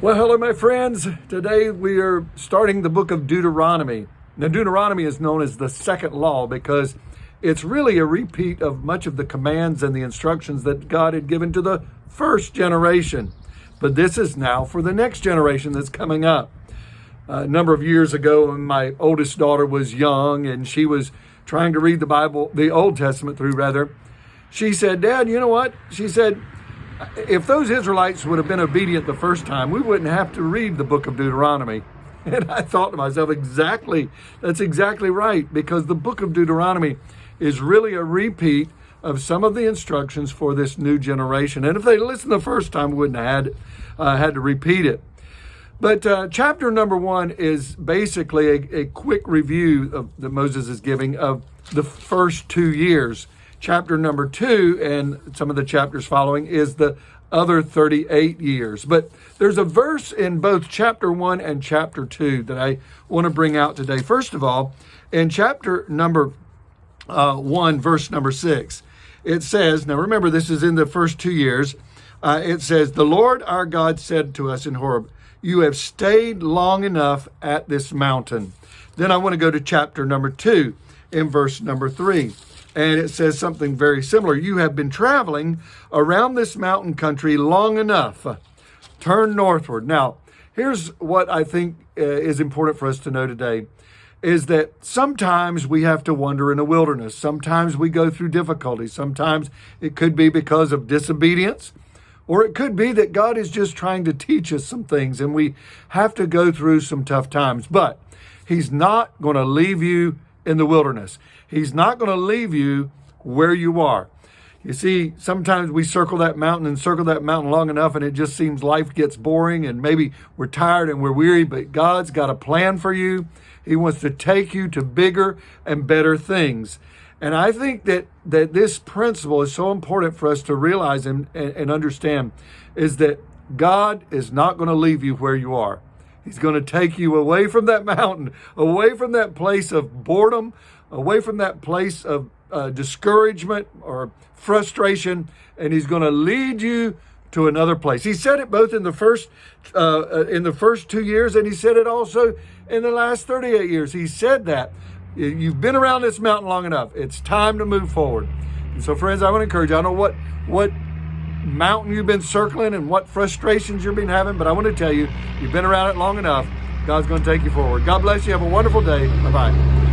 Well, hello, my friends. Today we are starting the book of Deuteronomy. Now, Deuteronomy is known as the second law because it's really a repeat of much of the commands and the instructions that God had given to the first generation. But this is now for the next generation that's coming up. A number of years ago, when my oldest daughter was young and she was trying to read the Bible, the Old Testament through rather, she said, "Dad, you know what?" She said, "If those Israelites would have been obedient the first time, we wouldn't have to read the book of Deuteronomy." And I thought to myself, exactly, that's exactly right, because the book of Deuteronomy is really a repeat of some of the instructions for this new generation. And if they listened the first time, we wouldn't have had to repeat it. But chapter number 1 is basically a quick review that Moses is giving of the first 2 years. Chapter number 2 and some of the chapters following is the other 38 years. But there's a verse in both chapter 1 and chapter 2 that I want to bring out today. First of all, in chapter number 1, verse number 6, it says, now remember this is in the first 2 years, it says, "The Lord our God said to us in Horeb, 'You have stayed long enough at this mountain.'" Then I want to go to chapter number 2 in verse number 3. And it says something very similar. "You have been traveling around this mountain country long enough. Turn northward." Now, here's what I think is important for us to know today, is that sometimes we have to wander in the wilderness. Sometimes we go through difficulties. Sometimes it could be because of disobedience, or it could be that God is just trying to teach us some things and we have to go through some tough times. But He's not going to leave you in the wilderness. He's not going to leave you where you are. You see, sometimes we circle that mountain long enough and it just seems life gets boring and maybe we're tired and we're weary, but God's got a plan for you. He wants to take you to bigger and better things. And I think that this principle is so important for us to realize and understand, is that God is not going to leave you where you are. He's going to take you away from that mountain, away from that place of boredom, away from that place of discouragement or frustration, and He's going to lead you to another place. He said it both in the first 2 years, and He said it also in the last 38 years. He said that. You've been around this mountain long enough. It's time to move forward. And so, friends, I want to encourage you. I don't know what mountain you've been circling and what frustrations you've been having, but I want to tell you, you've been around it long enough. God's going to take you forward. God bless you. Have a wonderful day. Bye-bye.